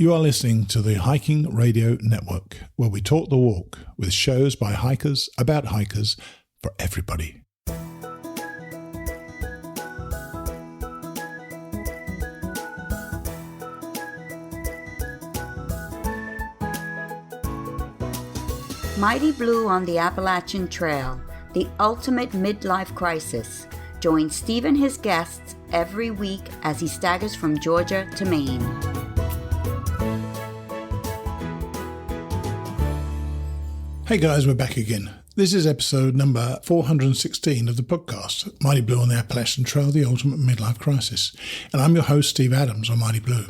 You are listening to the Hiking Radio Network, where we talk the walk with shows by hikers about hikers for everybody. Mighty Blue on the Appalachian Trail, the ultimate midlife crisis. Join Steve and his guests every week as he staggers from Georgia to Maine. Hey guys, we're back again. This is episode number 416 of the podcast, Mighty Blue on the Appalachian Trail, the ultimate midlife crisis. And I'm your host, Steve Adams on Mighty Blue.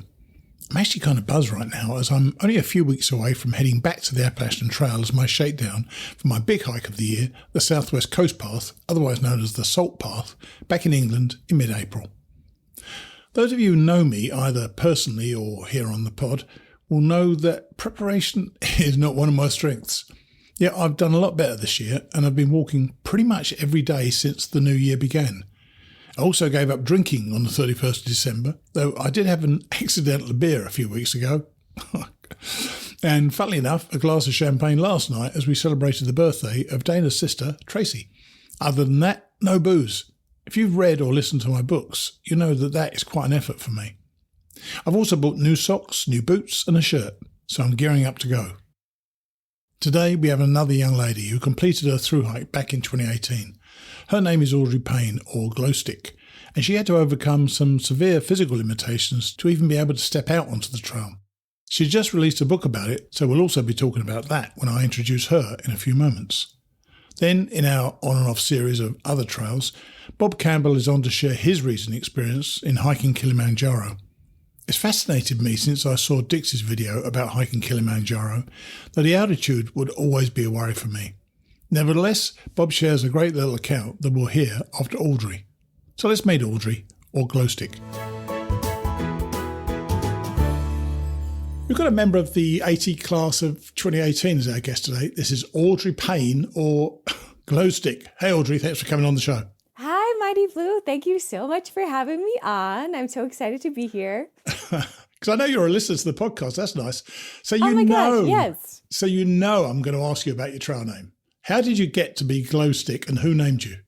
I'm actually kind of buzzed right now as I'm only a few weeks away from heading back to the Appalachian Trail as my shakedown for my big hike of the year, the Southwest Coast Path, otherwise known as the Salt Path, back in England in mid-April. Those of you who know me, either personally or here on the pod, will know that preparation is not one of my strengths. Yeah, I've done a lot better this year, and I've been walking pretty much every day since the new year began. I also gave up drinking on the 31st of December, though I did have an accidental beer a few weeks ago. And funnily enough, a glass of champagne last night as we celebrated the birthday of Dana's sister, Tracy. Other than that, no booze. If you've read or listened to my books, you know that that is quite an effort for me. I've also bought new socks, new boots and a shirt, so I'm gearing up to go. Today we have another young lady who completed her thru hike back in 2018. Her name is Audrey Payne, or Glowstick, and she had to overcome some severe physical limitations to even be able to step out onto the trail. She just released a book about it, so we'll also be talking about that when I introduce her in a few moments. Then, in our on and off series of other trails, Bob Campbell is on to share his recent experience in hiking Kilimanjaro. It's fascinated me since I saw Dix's video about hiking Kilimanjaro that the altitude would always be a worry for me. Nevertheless, Bob shares a great little account that we'll hear after Audrey. So let's meet Audrey, or Glowstick. We've got a member of the AT class of 2018 as our guest today. This is Audrey Payne, or Glowstick. Hey Audrey, thanks for coming on the show. Hi, Mighty Blue. Thank you so much for having me on. I'm so excited to be here. Because I know you're a listener to the podcast. That's nice. So Gosh, yes. So you know I'm going to ask you about your trail name. How did you get to be Glowstick and who named you?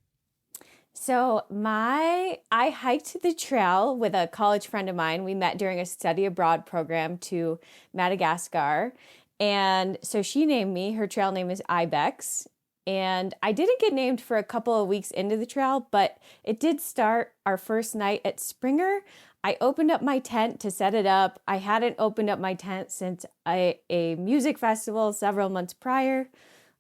So I hiked the trail with a college friend of mine. We met during a study abroad program to Madagascar. And so she named me. Her trail name is Ibex. And I didn't get named for a couple of weeks into the trail, but it did start our first night at Springer. I opened up my tent to set it up. I hadn't opened up my tent since a music festival several months prior.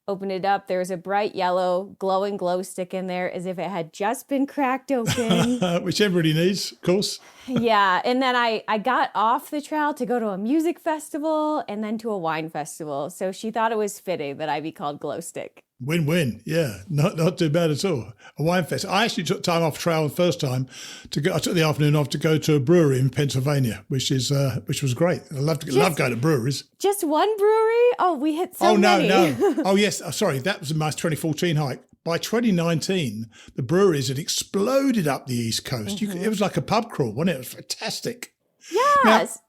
Opened it up. There was a bright yellow glowing glow stick in there as if it had just been cracked open. Which everybody needs, of course. Yeah. And then I got off the trail to go to a music festival and then to a wine festival. So she thought it was fitting that I be called Glowstick. Win-win, yeah, not too bad at all. A wine fest. I actually took time off trail the first time to go. I took the afternoon off to go to a brewery in Pennsylvania, which was great. I love going to breweries. Just one brewery? Oh, we hit so many. No. Oh yes, sorry, that was my 2014 hike. By 2019, the breweries had exploded up the East Coast. Mm-hmm. It was like a pub crawl, wasn't it? It was fantastic. Yes.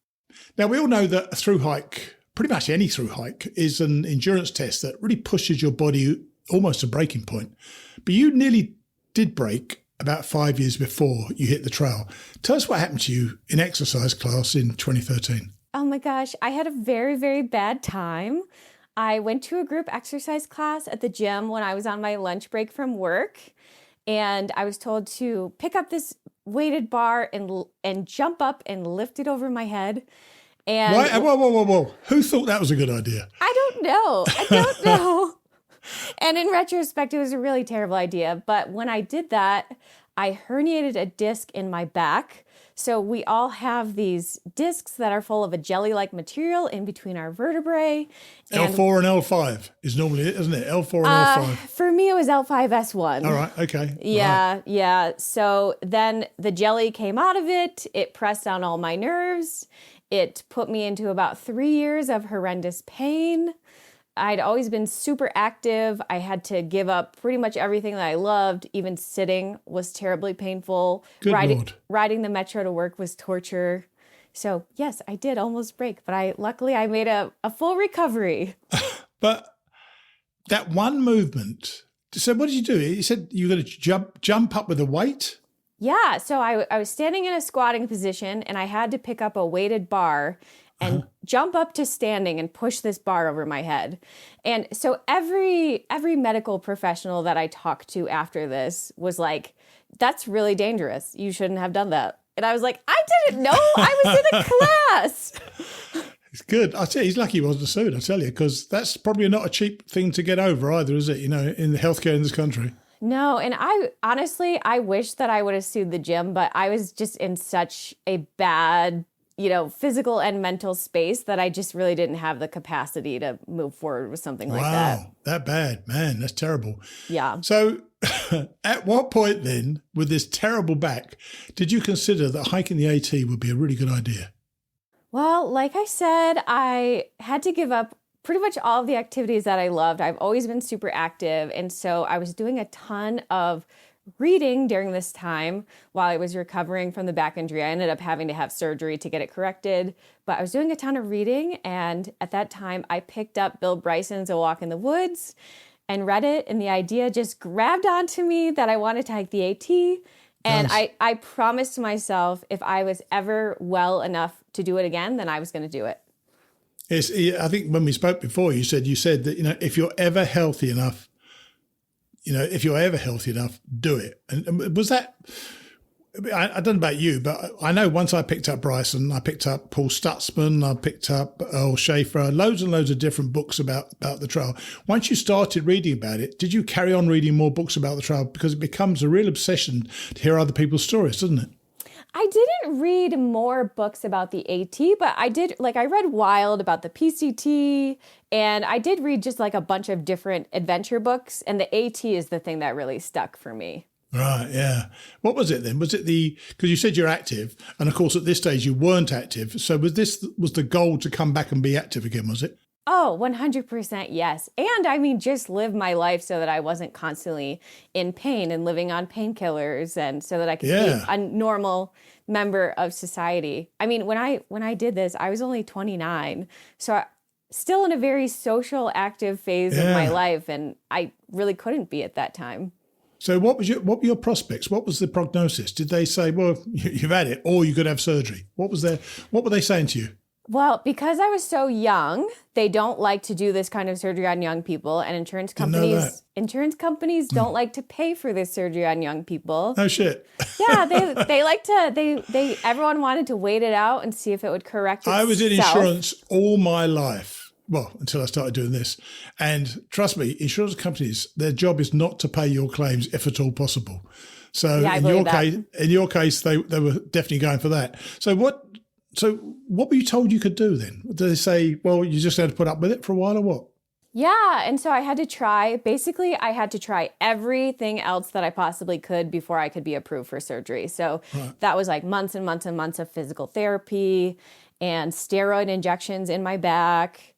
Now we all know that a thru hike, pretty much any thru hike, is an endurance test that really pushes your body almost to breaking point. But you nearly did break about 5 years before you hit the trail. Tell us what happened to you in exercise class in 2013. Oh my gosh, I had a very, very bad time. I went to a group exercise class at the gym when I was on my lunch break from work. And I was told to pick up this weighted bar and jump up and lift it over my head. And Whoa. Who thought that was a good idea? I don't know. And in retrospect, it was a really terrible idea. But when I did that, I herniated a disc in my back. So we all have these discs that are full of a jelly-like material in between our vertebrae. L4 and L5 is normally it, isn't it? L4 and L5. For me, it was L5S1. All right, okay. Yeah. So then the jelly came out of it. It pressed on all my nerves. It put me into about 3 years of horrendous pain. I'd always been super active. I had to give up pretty much everything that I loved. Even sitting was terribly painful. Good Lord. Riding the metro to work was torture. So yes, I did almost break, but luckily I made a full recovery. But that one movement, so what did you do? You said you were going to jump up with a weight? Yeah, so I was standing in a squatting position and I had to pick up a weighted bar and jump up to standing and push this bar over my head. And so every medical professional that I talked to after this was like, that's really dangerous. You shouldn't have done that. And I was like, I didn't know. I was in a class. It's good. I tell you, he's lucky he wasn't sued, I tell you, because that's probably not a cheap thing to get over either, is it? You know, in the healthcare in this country. No, and I wish that I would have sued the gym, but I was just in such a bad, physical and mental space that I just really didn't have the capacity to move forward with something like that. Wow, that bad. Man, that's terrible. Yeah. So at what point then, with this terrible back, did you consider that hiking the AT would be a really good idea? Well, like I said, I had to give up pretty much all of the activities that I loved. I've always been super active. And so I was doing a ton of reading during this time while I was recovering from the back injury. I ended up having to have surgery to get it corrected, but I was doing a ton of reading. And at that time, I picked up Bill Bryson's A Walk in the Woods and read it. And the idea just grabbed onto me that I wanted to hike the AT. And Nice. I promised myself if I was ever well enough to do it again, then I was going to do it. I think when we spoke before, you said that, if you're ever healthy enough, do it. And was that, I don't know about you, but I know once I picked up Bryson, I picked up Paul Stutzman, I picked up Earl Schaefer, loads and loads of different books about the trail. Once you started reading about it, did you carry on reading more books about the trail? Because it becomes a real obsession to hear other people's stories, doesn't it? I didn't read more books about the AT, but I read Wild about the PCT, and I did read just like a bunch of different adventure books, and the AT is the thing that really stuck for me. Right, yeah. What was it then? Was it because you said you're active, and of course at this stage you weren't active, so was the goal to come back and be active again, was it? Oh, 100% yes. And I mean, just live my life so that I wasn't constantly in pain and living on painkillers, and so that I could be a normal member of society. I mean, when I did this, I was only 29. So still in a very social, active phase of my life. And I really couldn't be at that time. So what were your prospects? What was the prognosis? Did they say, well, you've had it, or you could have surgery? What were they saying to you? Well, because I was so young, they don't like to do this kind of surgery on young people, and insurance companies don't like to pay for this surgery on young people. Oh shit. Yeah, they like to everyone wanted to wait it out and see if it would correct itself. I was in insurance all my life. Well, until I started doing this. And trust me, insurance companies, their job is not to pay your claims if at all possible. So yeah, in your case, they were definitely going for that. So what were you told you could do then? Did they say, well, you just had to put up with it for a while or what? Yeah, and so I had to try everything else that I possibly could before I could be approved for surgery. So that was like months and months and months of physical therapy and steroid injections in my back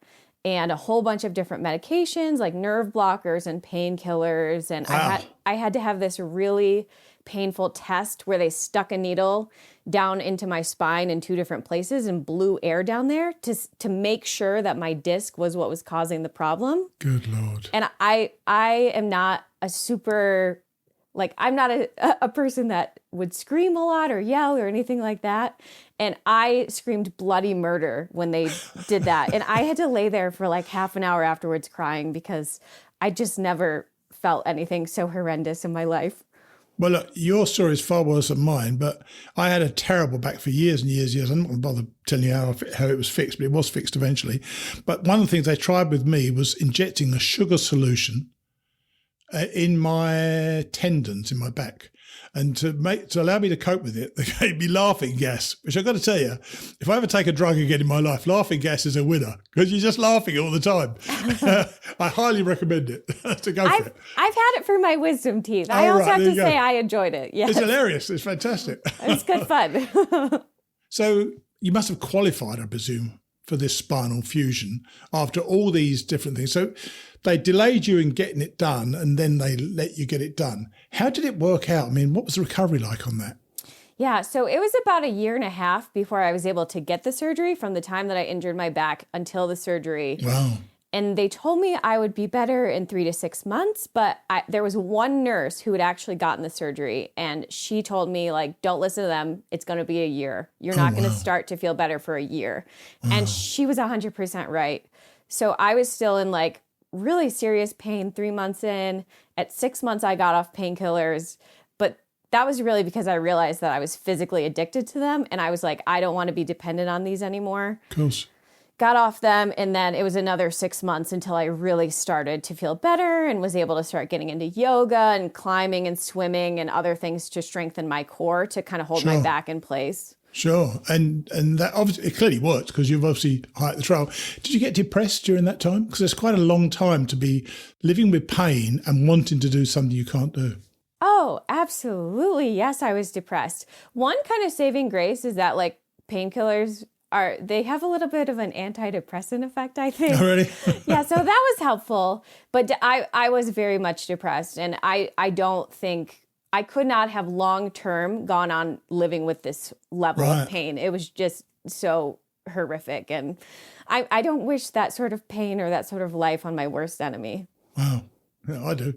and a whole bunch of different medications like nerve blockers and painkillers. And wow. I had to have this really painful test where they stuck a needle down into my spine in 2 different places and blew air down there to make sure that my disc was what was causing the problem. Good Lord. And I am not a super, I'm not a person that would scream a lot or yell or anything like that. And I screamed bloody murder when they did that. And I had to lay there for like half an hour afterwards crying because I just never felt anything so horrendous in my life. Well, look, your story is far worse than mine, but I had a terrible back for years and years and years. I'm not going to bother telling you how it was fixed, but it was fixed eventually. But one of the things they tried with me was injecting a sugar solution in my tendons in my back. And to allow me to cope with it, they gave me laughing gas, which I've got to tell you, if I ever take a drug again in my life, laughing gas is a winner because you're just laughing all the time. I highly recommend it to go for it. I've had it for my wisdom teeth. I also have to say I enjoyed it. Yes. It's hilarious. It's fantastic. It's good fun. So you must have qualified, I presume, for this spinal fusion after all these different things. So they delayed you in getting it done and then they let you get it done. How did it work out? I mean, what was the recovery like on that? Yeah, so it was about a year and a half before I was able to get the surgery, from the time that I injured my back until the surgery. Wow. And they told me I would be better in 3 to 6 months, but there was one nurse who had actually gotten the surgery, and she told me, like, don't listen to them. It's going to be a year. You're not going to start to feel better for a year. And she was 100% right. So I was still in like really serious pain 3 months in. At 6 months, I got off painkillers, but that was really because I realized that I was physically addicted to them. And I was like, I don't want to be dependent on these anymore. Of course. Got off them. And then it was another 6 months until I really started to feel better and was able to start getting into yoga and climbing and swimming and other things to strengthen my core to kind of hold my back in place. Sure. And that obviously, it clearly worked because you've obviously hiked the trail. Did you get depressed during that time? Because it's quite a long time to be living with pain and wanting to do something you can't do. Oh, absolutely. Yes, I was depressed. One kind of saving grace is that like painkillers they have a little bit of an antidepressant effect, I think. Oh, really? Yeah, so that was helpful. But I was very much depressed, and I don't think I could not have long-term gone on living with this level of pain. It was just so horrific. And I don't wish that sort of pain or that sort of life on my worst enemy. Wow. Yeah, I do.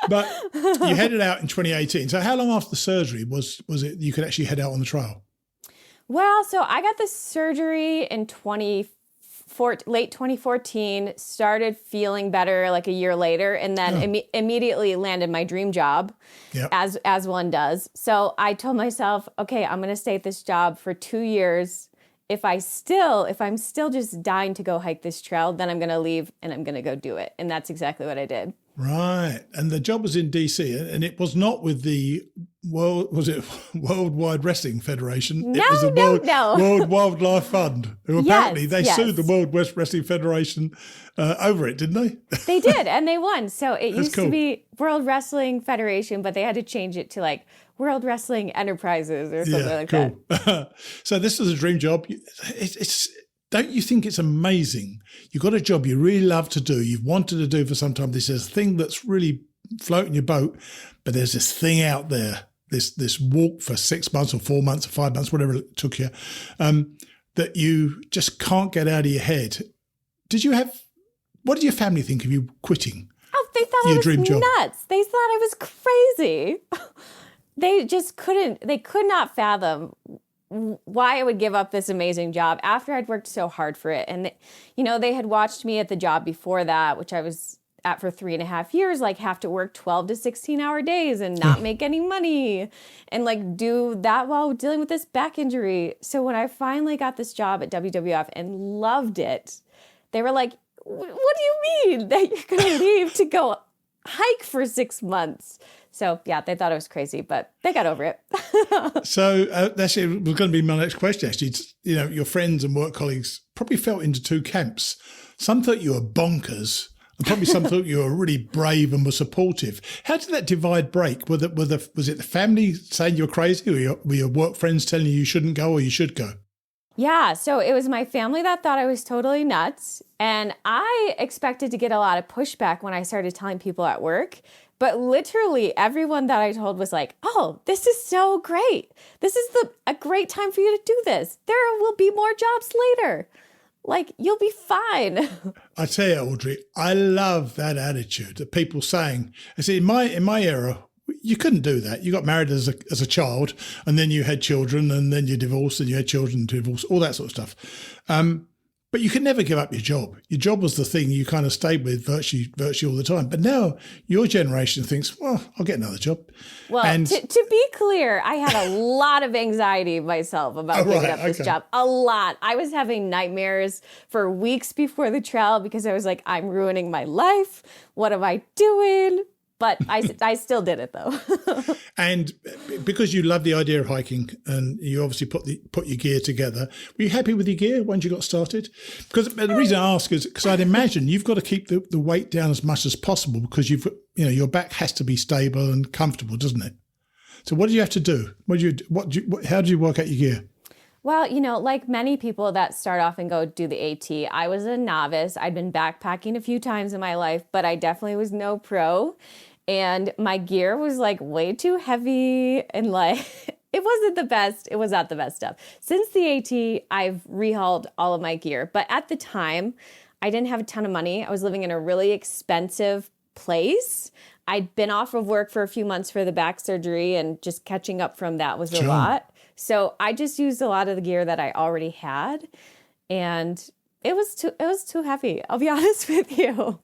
But you headed out in 2018. So how long after the surgery was it you could actually head out on the trail? Well, so I got the surgery in late 2014, started feeling better like a year later, and then immediately landed my dream job, as one does. So I told myself, okay, I'm going to stay at this job for 2 years. If I'm still just dying to go hike this trail, then I'm going to leave and I'm going to go do it. And that's exactly what I did. Right. And the job was in DC, and it was not with the Worldwide Wrestling Federation? No, it was the no. World Wildlife Fund, who apparently they sued the World West Wrestling Federation over it, didn't they? They did, and they won. So it used to be World Wrestling Federation, but they had to change it to like World Wrestling Enterprises or something like that. So this is a dream job. It's don't you think it's amazing? You've got a job you really love to do, you've wanted to do for some time. This is a thing that's really floating your boat, but there's this thing out there, this walk for 6 months or 4 months or 5 months, whatever it took you, that you just can't get out of your head. What did your family think of you quitting? Oh, they thought I was nuts. They thought I was crazy. They could not fathom why I would give up this amazing job after I'd worked so hard for it. And, they had watched me at the job before that, which I was at for 3.5 years, like have to work 12 to 16 hour days and not make any money and like do that while dealing with this back injury. So when I finally got this job at WWF and loved it, they were like, what do you mean that you're going to leave to go hike for 6 months? So, yeah, they thought I was crazy, but they got over it. So that's it. Was going to be my next question, actually. Your friends and work colleagues probably fell into two camps. Some thought you were bonkers, and probably some thought you were really brave and were supportive. How did that divide break? Was it the family saying you're crazy, or were your work friends telling you shouldn't go or you should go? Yeah, so it was my family that thought I was totally nuts, and I expected to get a lot of pushback when I started telling people at work. But literally everyone that I told was like, oh, this is so great. This is a great time for you to do this. There will be more jobs later. Like, you'll be fine. I tell you, Audrey, I love that attitude that people saying, I see, in my era, you couldn't do that. You got married as a child, and then you had children, and then you divorced, and you had children to divorce, all that sort of stuff. But you could never give up your job. Your job was the thing you kind of stayed with virtually all the time. But now your generation thinks, well, I'll get another job. Well, and to be clear, I had a lot of anxiety myself about giving up this job. A lot. I was having nightmares for weeks before the trial because I was like, I'm ruining my life. What am I doing? But I still did it, though. And because you love the idea of hiking and you obviously put your gear together, were you happy with your gear once you got started? Because the reason I ask is because I'd imagine you've got to keep the weight down as much as possible because your back has to be stable and comfortable, doesn't it? So what do you have to do? How do you work out your gear? Well, like many people that start off and go do the AT, I was a novice. I'd been backpacking a few times in my life, but I definitely was no pro. and my gear was like way too heavy and like it wasn't the best. It was not the best stuff. Since the AT, I've rehauled all of my gear. But at the time, I didn't have a ton of money. I was living in a really expensive place. I'd been off of work for a few months for the back surgery, and just catching up from that was a lot. So I just used a lot of the gear that I already had, and it was too heavy. I'll be honest with you.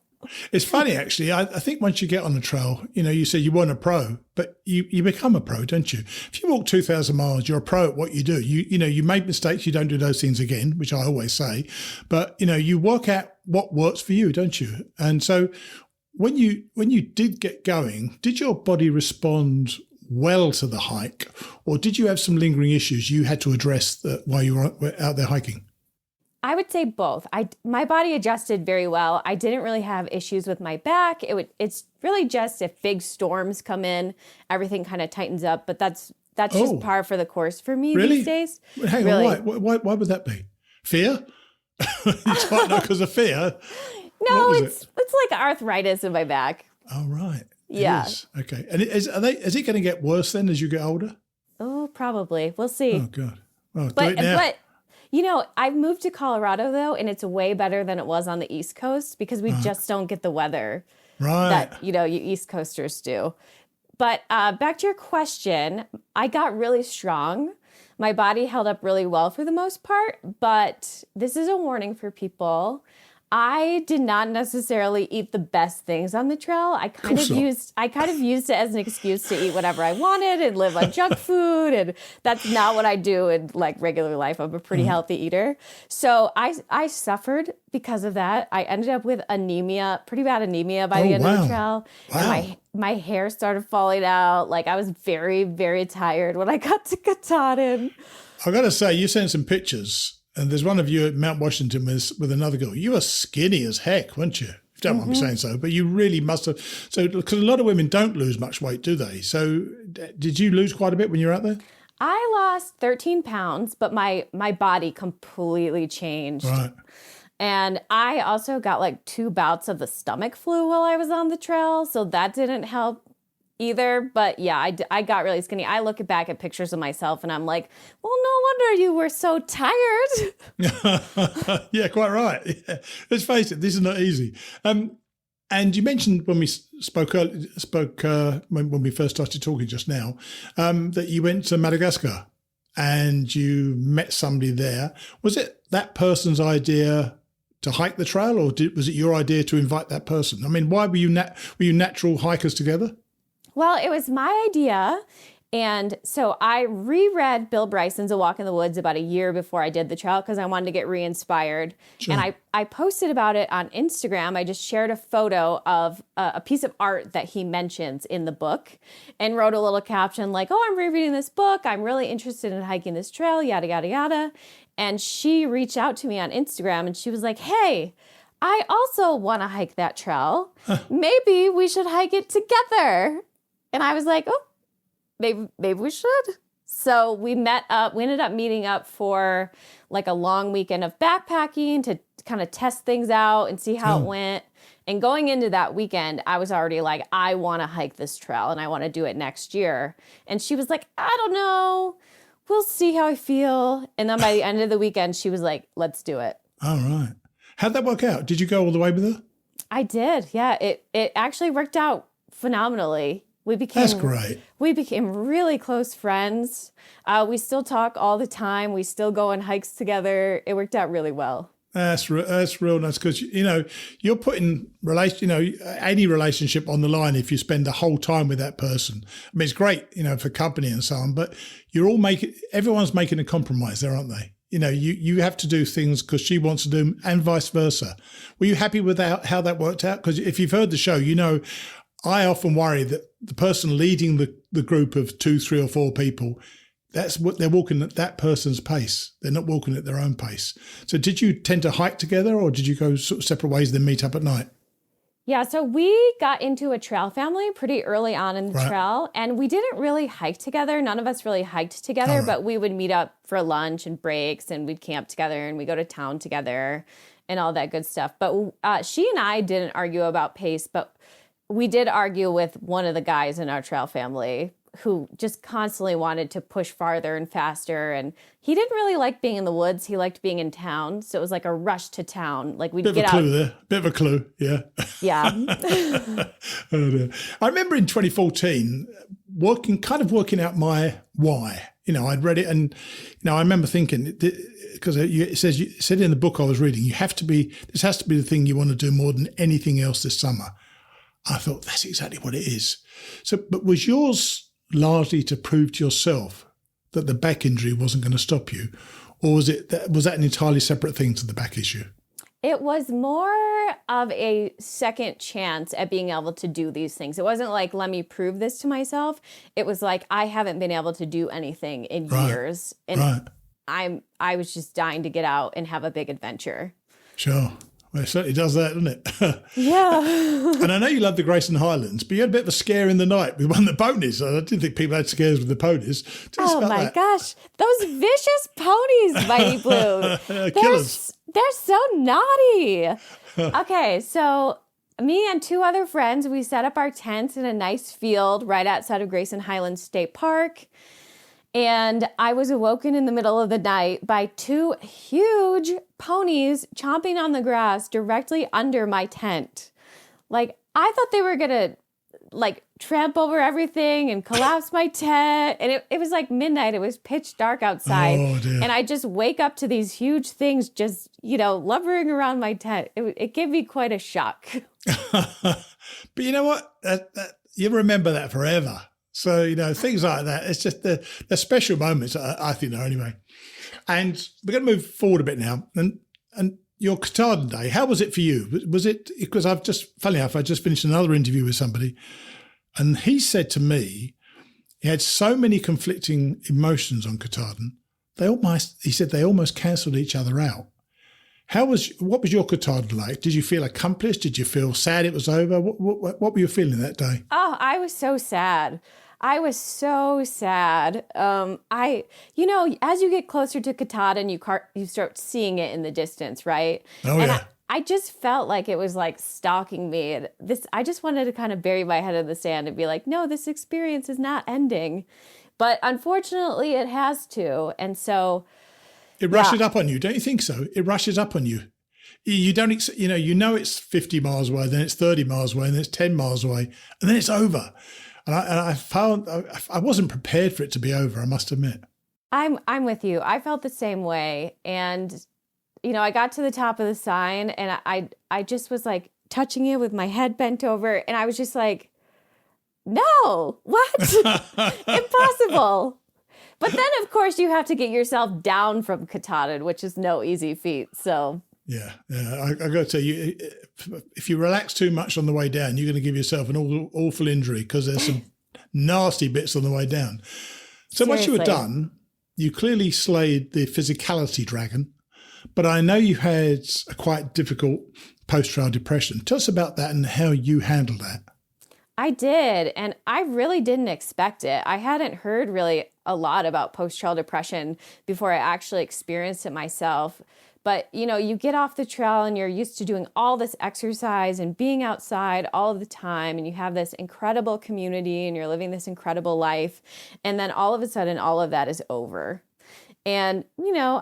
It's funny, actually. I think once you get on the trail, you said you weren't a pro, but you become a pro, don't you? If you walk 2,000 miles, you're a pro at what you do. You make mistakes, you don't do those things again, which I always say. But, you work out what works for you, don't you? And so when you did get going, did your body respond well to the hike, or did you have some lingering issues you had to address while you were out there hiking? I would say both. My body adjusted very well. I didn't really have issues with my back. It's really just if big storms come in, everything kind of tightens up. But that's just par for the course for me these days. Hang on, why would that be? Fear? You tighten up because of fear? No, it's like arthritis in my back. Oh, right. Yeah. Okay. And is it going to get worse then as you get older? Oh, probably. We'll see. Oh, God. Oh, do it now. But I've moved to Colorado, though, and it's way better than it was on the East Coast because we just don't get the weather that, you East Coasters do. But back to your question, I got really strong. My body held up really well for the most part, but this is a warning for people. I did not necessarily eat the best things on the trail. I kind of used it as an excuse to eat whatever I wanted and live on junk food, and that's not what I do in like regular life. I'm a pretty healthy eater. So I suffered because of that. I ended up with anemia, pretty bad anemia by the end of the trail. Wow. And my hair started falling out. Like I was very, very tired when I got to Katahdin. I got to say, you sent some pictures. And there's one of you at Mount Washington with another girl. You were skinny as heck, weren't you? If you don't mind me saying so. But you really must have. So, because a lot of women don't lose much weight, do they? So did you lose quite a bit when you were out there? I lost 13 pounds, but my body completely changed. Right. And I also got like 2 bouts of the stomach flu while I was on the trail. So that didn't help either. But yeah, I got really skinny. I look back at pictures of myself and I'm like, well, no wonder you were so tired. Yeah, quite right. Yeah. Let's face it, this is not easy. And you mentioned when we spoke when we first started talking just now, that you went to Madagascar and you met somebody there. Was it that person's idea to hike the trail, or was it your idea to invite that person? I mean, why were you natural hikers together? Well, it was my idea. And so I reread Bill Bryson's A Walk in the Woods about a year before I did the trail because I wanted to get re-inspired. Sure. And I posted about it on Instagram. I just shared a photo of a piece of art that he mentions in the book and wrote a little caption like, oh, I'm rereading this book. I'm really interested in hiking this trail, yada, yada, yada. And she reached out to me on Instagram and she was like, hey, I also want to hike that trail. Maybe we should hike it together. And I was like, oh, maybe we should. So we met up. We ended up meeting up for like a long weekend of backpacking to kind of test things out and see how it went. And going into that weekend, I was already like, I want to hike this trail and I want to do it next year. And she was like, I don't know. We'll see how I feel. And then by the end of the weekend, she was like, let's do it. All right. How'd that work out? Did you go all the way with her? I did. Yeah. It actually worked out phenomenally. That's great. We became really close friends. We still talk all the time. We still go on hikes together. It worked out really well. That's real nice because, you're putting any relationship on the line if you spend the whole time with that person. I mean, it's great, for company and so on, but everyone's making a compromise there, aren't they? You have to do things because she wants to do them and vice versa. Were you happy with how that worked out? Because if you've heard the show, I often worry that the person leading the group of 2, 3 or 4 people, that's what they're walking at that person's pace. They're not walking at their own pace. So did you tend to hike together or did you go sort of separate ways then meet up at night? Yeah, so we got into a trail family pretty early on in the trail, and we didn't really hike together. None of us really hiked together, but we would meet up for lunch and breaks, and we'd camp together, and we'd go to town together and all that good stuff. But she and I didn't argue about pace, but we did argue with one of the guys in our trail family who just constantly wanted to push farther and faster. And he didn't really like being in the woods. He liked being in town. So it was like a rush to town. Like we'd get out. Bit of a clue, yeah. Yeah. Oh, dear. I remember in 2014 working out my why. I'd read it, and I remember thinking, because it said in the book I was reading, this has to be the thing you want to do more than anything else this summer. I thought that's exactly what it is. So, but was yours largely to prove to yourself that the back injury wasn't going to stop you, or was that an entirely separate thing to the back issue? It was more of a second chance at being able to do these things. It wasn't like, let me prove this to myself. It was like, I haven't been able to do anything in years. And I was just dying to get out and have a big adventure. Sure. Well, it certainly does that, doesn't it? Yeah. And I know you love the Grayson Highlands, but you had a bit of a scare in the night with one of the ponies. I didn't think people had scares with the ponies. Oh my gosh. Those vicious ponies, Mighty Blue. Killers. They're so naughty. Okay, so me and two other friends, we set up our tents in a nice field right outside of Grayson Highlands State Park. And I was awoken in the middle of the night by two huge ponies chomping on the grass directly under my tent. Like, I thought they were going to, tramp over everything and collapse my tent. And it was like midnight. It was pitch dark outside. Oh, dear. And I just wake up to these huge things just, lumbering around my tent. It gave me quite a shock. But you know what? You remember that forever. So, things like that, it's just they're special moments, I think, anyway. And we're going to move forward a bit now. And your Katahdin Day, how was it for you? Was it, because funny enough, I just finished another interview with somebody, and he said to me, he had so many conflicting emotions on Katahdin, he said they almost cancelled each other out. What was your Katahdin like? Did you feel accomplished? Did you feel sad it was over? What were you feeling that day? Oh, I was so sad. I was so sad. As you get closer to Katahdin, you start seeing it in the distance, right? Oh, and yeah. I just felt like it was like stalking me. I just wanted to kind of bury my head in the sand and be like, no, this experience is not ending. But unfortunately, it has to. And so it rushes up on you, don't you think so? It rushes up on you. You don't, it's 50 miles away, then it's 30 miles away, and then it's 10 miles away, and then it's over. And I found I wasn't prepared for it to be over, I must admit. I'm with you. I felt the same way. And, I got to the top of the sign and I just was like touching it with my head bent over. And I was just like, no, what? Impossible. But then, of course, you have to get yourself down from Katahdin, which is no easy feat. So yeah. I got to tell you, if you relax too much on the way down, you're going to give yourself an awful injury because there's some nasty bits on the way down. So once you were done, you clearly slayed the physicality dragon, but I know you had a quite difficult post-trial depression. Tell us about that and how you handled that. I did, and I really didn't expect it. I hadn't heard really a lot about post-trial depression before I actually experienced it myself. But, you get off the trail and you're used to doing all this exercise and being outside all the time, and you have this incredible community and you're living this incredible life. And then all of a sudden, all of that is over. And,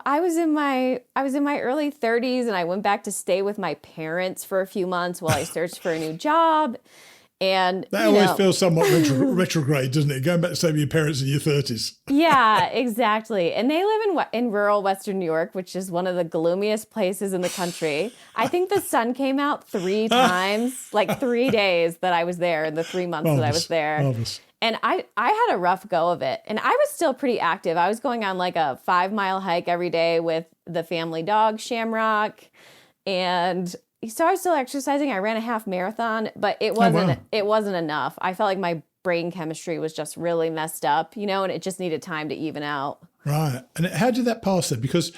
I was in my early 30s and I went back to stay with my parents for a few months while I searched for a new job. And that always feels somewhat retrograde, doesn't it? Going back to stay with your parents in your 30s. Yeah, exactly. And they live in rural Western New York, which is one of the gloomiest places in the country. I think the sun came out 3 times, like 3 days that I was there in the 3 months that I was there. Marvelous. And I had a rough go of it. And I was still pretty active. I was going on like a 5-mile hike every day with the family dog, Shamrock. And so I was still exercising. I ran a half marathon, but it wasn't enough. I felt like my brain chemistry was just really messed up, and it just needed time to even out. Right. And how did that pass then? Because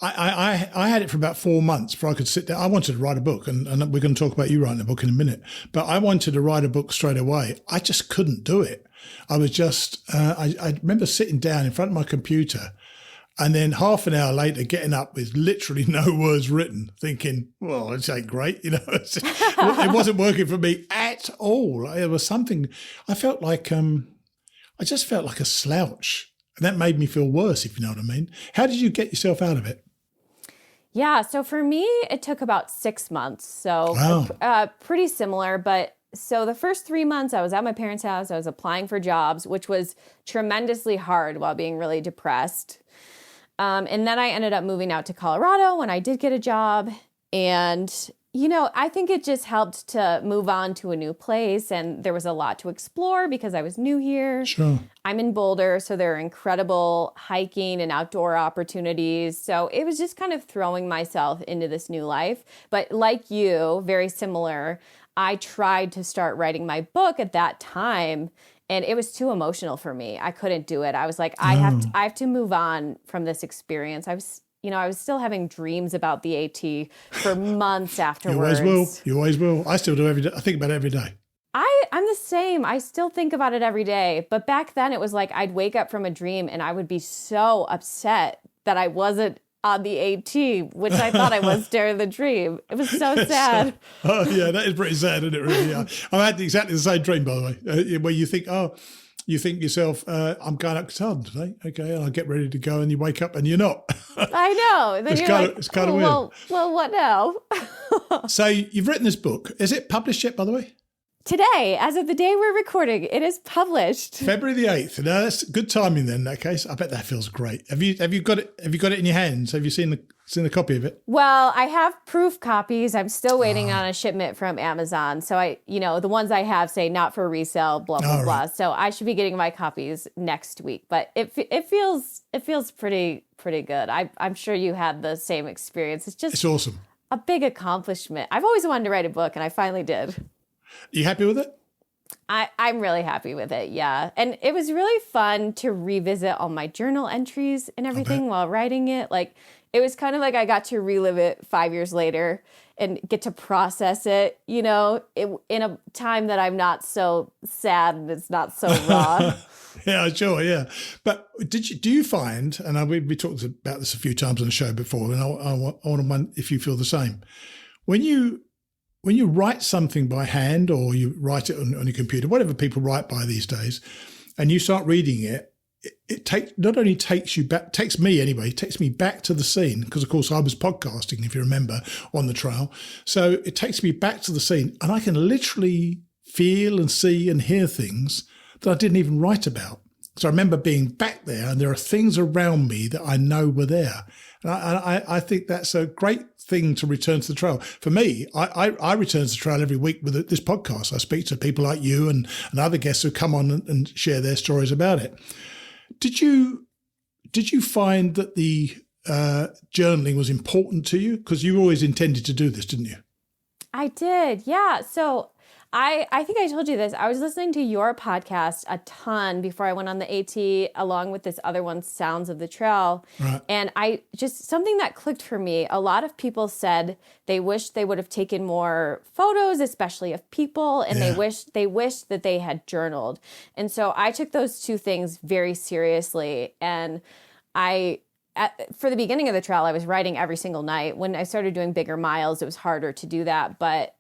I had it for about 4 months before I could sit down. I wanted to write a book, and we're going to talk about you writing a book in a minute. But I wanted to write a book straight away. I just couldn't do it. I was just, I remember sitting down in front of my computer and then half an hour later getting up with literally no words written, thinking, well, this ain't great. It wasn't working for me at all. It was something, I felt like, I just felt like a slouch. And that made me feel worse, if you know what I mean. How did you get yourself out of it? Yeah, so for me, it took about 6 months. So Wow. pretty similar. But so the first 3 months, I was at my parents' house. I was applying for jobs, which was tremendously hard while being really depressed. And then I ended up moving out to Colorado when I did get a job. And, I think it just helped to move on to a new place. And there was a lot to explore because I was new here. Sure. I'm in Boulder, so there are incredible hiking and outdoor opportunities. So it was just kind of throwing myself into this new life. But like you, very similar, I tried to start writing my book at that time, and it was too emotional for me. I couldn't do it. I was like, I have to move on from this experience. I was still having dreams about the AT for months afterwards. You always will. I still do every day. I think about it every day. I'm the same. I still think about it every day. But back then it was like I'd wake up from a dream and I would be so upset that I wasn't on the AT, which I thought I was during the dream. It was so sad. Oh, yeah, that is pretty sad, isn't it, really? Yeah. I had exactly the same dream, by the way, where you think, yourself, I'm going up Katahdin today. Okay, and I'll get ready to go, and you wake up and you're not. I know. And then it's kind of weird. Well, what now? So you've written this book. Is it published yet, by the way? Today, as of the day we're recording, it is published. February the 8th. Now that's good timing then in that case. I bet that feels great. Have you got it in your hands? Have you seen a copy of it? Well, I have proof copies. I'm still waiting on a shipment from Amazon. So the ones I have say not for resale, blah, blah, blah. Right. So I should be getting my copies next week. But it feels pretty good. I'm sure you had the same experience. It's awesome. A big accomplishment. I've always wanted to write a book, and I finally did. Are you happy with it? I'm really happy with it, yeah. And it was really fun to revisit all my journal entries and everything while writing it. Like, it was kind of like I got to relive it 5 years later and get to process it, in a time that I'm not so sad and it's not so raw. Yeah, sure, yeah. But do you find, and we talked about this a few times on the show before, and I want to wonder if you feel the same. When you write something by hand or you write it on your computer, whatever people write by these days, and you start reading it, not only takes me back to the scene, because of course I was podcasting, if you remember, on the trail. So it takes me back to the scene and I can literally feel and see and hear things that I didn't even write about. So I remember being back there and there are things around me that I know were there. And I think that's a great thing to return to the trail. For me, I return to the trail every week with this podcast. I speak to people like you and other guests who come on and share their stories about it. Did you find that the journaling was important to you? Because you always intended to do this, didn't you? I did, yeah. So I think I told you this. I was listening to your podcast a ton before I went on the AT, along with this other one, Sounds of the Trail. Right. And something that clicked for me, a lot of people said they wished they would have taken more photos, especially of people, and they wished that they had journaled. And so I took those two things very seriously. And for the beginning of the trail, I was writing every single night. When I started doing bigger miles, it was harder to do that. But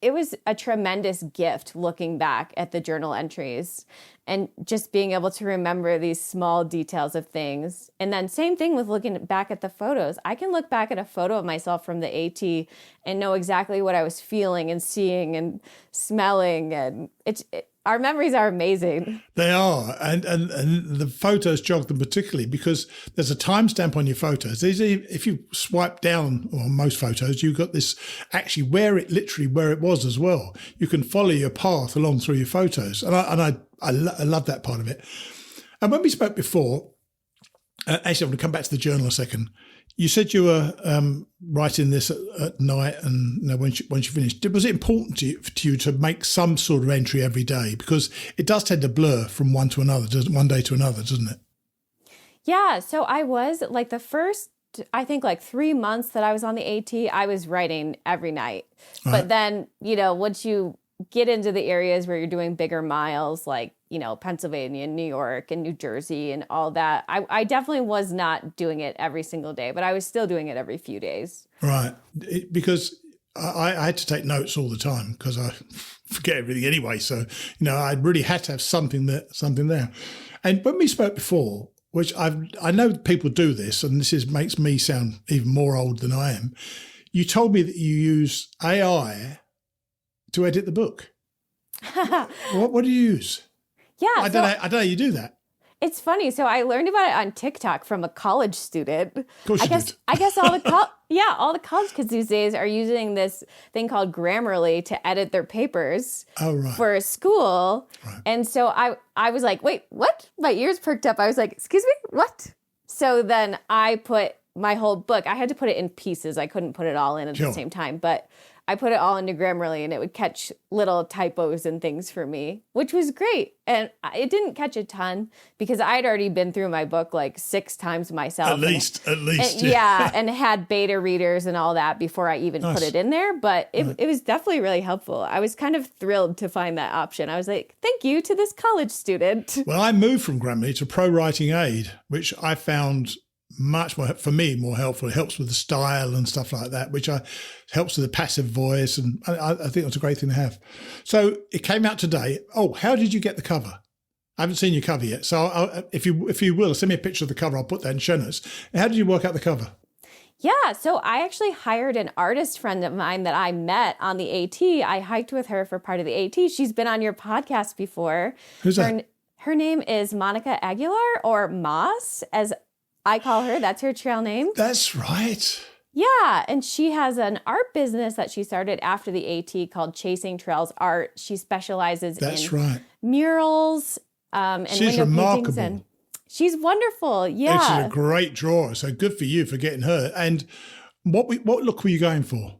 it was a tremendous gift looking back at the journal entries and just being able to remember these small details of things. And then same thing with looking back at the photos. I can look back at a photo of myself from the AT and know exactly what I was feeling and seeing and smelling. And our memories are amazing. They are. And the photos jog them particularly because there's a timestamp on your photos. If you swipe down on most photos, you've got this actually where it was as well. You can follow your path along through your photos. And I love that part of it. And when we spoke before, actually, I'm going to come back to the journal a second. You said you were writing this at night, and once you finished, was it important to you to make some sort of entry every day? Because it does tend to blur from one day to another, doesn't it? Yeah. So I was like the first, I think 3 months that I was on the AT, I was writing every night. Right. But then, once you get into the areas where you're doing bigger miles, like, Pennsylvania, New York, and New Jersey and all that, I definitely was not doing it every single day, but I was still doing it every few days. Right. Because I had to take notes all the time because I forget everything anyway. So, I really had to have something there. And when we spoke before, which I know people do this, and this makes me sound even more old than I am. You told me that you use AI to edit the book. What do you use? Yeah. I don't know how you do that. It's funny. So I learned about it on TikTok from a college student. Of course you did. I guess all the college kids these days are using this thing called Grammarly to edit their papers for school. Right. And so I was like, wait, what? My ears perked up. I was like, excuse me, what? So then I put my whole book, I had to put it in pieces. I couldn't put it all in at the same time, but I put it all into Grammarly and it would catch little typos and things for me, which was great. And it didn't catch a ton because I'd already been through my book like 6 times myself. At least. Yeah. And had beta readers and all that before I even put it in there. But it was definitely really helpful. I was kind of thrilled to find that option. I was like, thank you to this college student. Well, I moved from Grammarly to Pro Writing Aid, which I found much more, for me, more helpful. It helps with the style and stuff like that, which helps with the passive voice. And I think it's a great thing to have. So it came out today. Oh, how did you get the cover? I haven't seen your cover yet. So if you will, send me a picture of the cover. I'll put that in show notes. How did you work out the cover? Yeah, so I actually hired an artist friend of mine that I met on the AT. I hiked with her for part of the AT. She's been on your podcast before. Who's that? Her name is Monica Aguilar, or Moss, as I call her. That's her trail name. That's right. Yeah, and she has an art business that she started after the AT called Chasing Trails Art. She specializes in murals and she's window remarkable. paintings. And she's wonderful. Yeah, she's a great drawer. So good for you for getting her. And what look were you going for?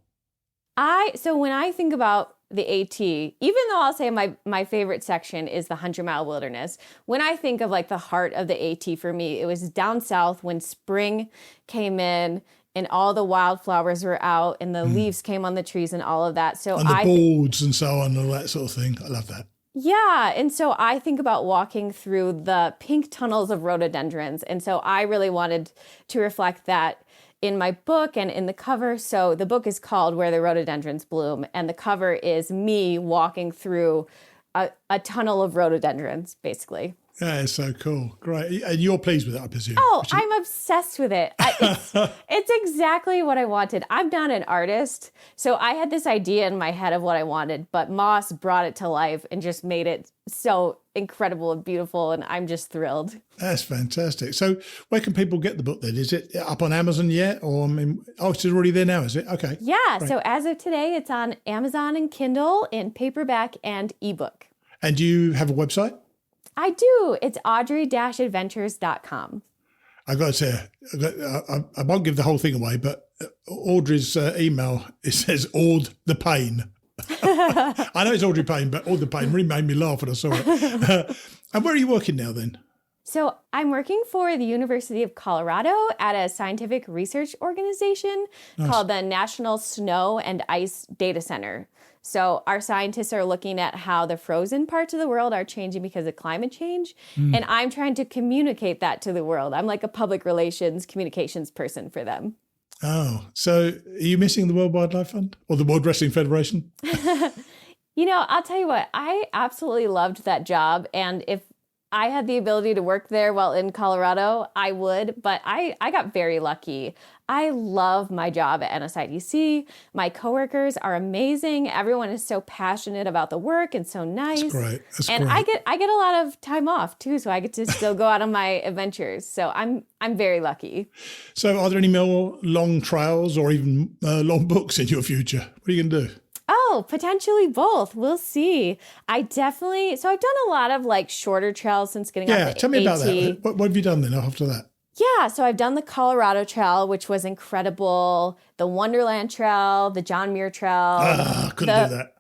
So when I think about the AT, even though I'll say my favorite section is the 100-mile wilderness, when I think of like the heart of the AT for me, it was down south when spring came in and all the wildflowers were out and the leaves came on the trees and all of that. So and the boards and so on and all that sort of thing. I love that. Yeah. And so I think about walking through the pink tunnels of rhododendrons. And so I really wanted to reflect that in my book and in the cover. So the book is called Where the Rhododendrons Bloom, and the cover is me walking through a tunnel of rhododendrons, basically. Yeah, it's so cool. Great. And you're pleased with it, I presume? Oh, I'm obsessed with it. It's exactly what I wanted. I'm not an artist, so I had this idea in my head of what I wanted, but Moss brought it to life and just made it so incredible and beautiful, and I'm just thrilled. That's fantastic. So where can people get the book then? Is it up on Amazon yet? Or it's already there now, is it? Okay. Yeah, great. So as of today, it's on Amazon and Kindle in paperback and ebook. And do you have a website? I do. It's audrey-adventures.com. I got to say, I won't give the whole thing away, but Audrey's email, it says Aud the Payne. I know it's Audrey Payne, but Aud the Payne really made me laugh when I saw it. And where are you working now then? So I'm working for the University of Colorado at a scientific research organization called the National Snow and Ice Data Center. So our scientists are looking at how the frozen parts of the world are changing because of climate change. And I'm trying to communicate that to the world. I'm like a public relations communications person for them. Oh, so are you missing the World Wildlife Fund or the World Wrestling Federation? I'll tell you what, I absolutely loved that job. And if I had the ability to work there while in Colorado, I would, but I got very lucky. I love my job at NSIDC. My coworkers are amazing. Everyone is so passionate about the work and so nice. That's great. And I get a lot of time off too, so I get to still go out on my adventures. So I'm very lucky. So are there any more long trails or even long books in your future? What are you going to do? Oh, potentially both. We'll see. So I've done a lot of like shorter trails since getting off the AT. Yeah, tell me about that. What have you done then after that? Yeah, so I've done the Colorado Trail, which was incredible. The Wonderland Trail, the John Muir Trail. Couldn't do that.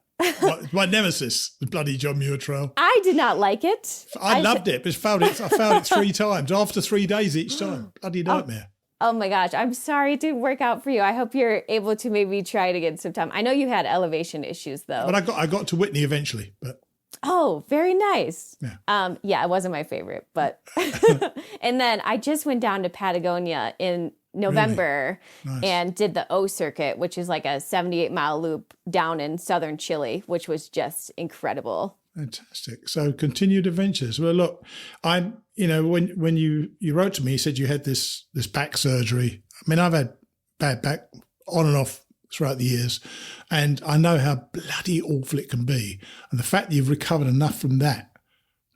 My nemesis, the bloody John Muir Trail. I did not like it. I loved it, but I failed it 3 times after 3 days each time. Bloody nightmare. Oh my gosh, I'm sorry it didn't work out for you. I hope you're able to maybe try it again sometime. I know you had elevation issues though. But I got to Whitney eventually. But oh, very nice. Yeah. Yeah, it wasn't my favorite, but and then I just went down to Patagonia in November Nice. and did the O circuit, which is like a 78-mile loop down in southern Chile, which was just incredible. Fantastic. So continued adventures. Well, look, when you wrote to me, you said you had this back surgery. I mean, I've had bad back on and off throughout the years, and I know how bloody awful it can be. And the fact that you've recovered enough from that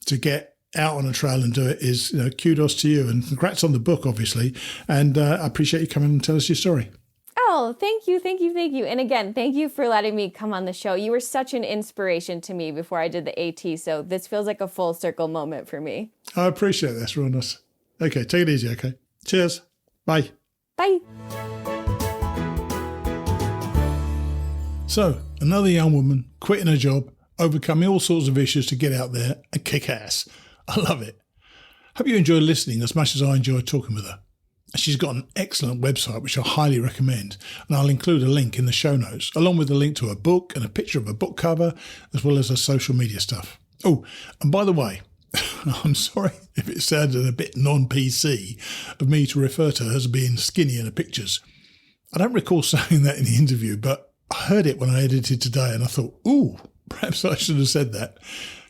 to get out on a trail and do it is, kudos to you, and congrats on the book, obviously. And I appreciate you coming and tell us your story. Oh, thank you. And again, thank you for letting me come on the show. You were such an inspiration to me before I did the AT, so this feels like a full circle moment for me. I appreciate this, real nice. Okay, take it easy, okay? Cheers. Bye. Bye. So, another young woman quitting her job, overcoming all sorts of issues to get out there and kick ass. I love it. Hope you enjoy listening as much as I enjoy talking with her. She's got an excellent website, which I highly recommend, and I'll include a link in the show notes, along with a link to her book and a picture of her book cover, as well as her social media stuff. Oh, and by the way, I'm sorry if it sounded a bit non-PC of me to refer to her as being skinny in her pictures. I don't recall saying that in the interview, but I heard it when I edited today, and I thought, ooh, perhaps I should have said that.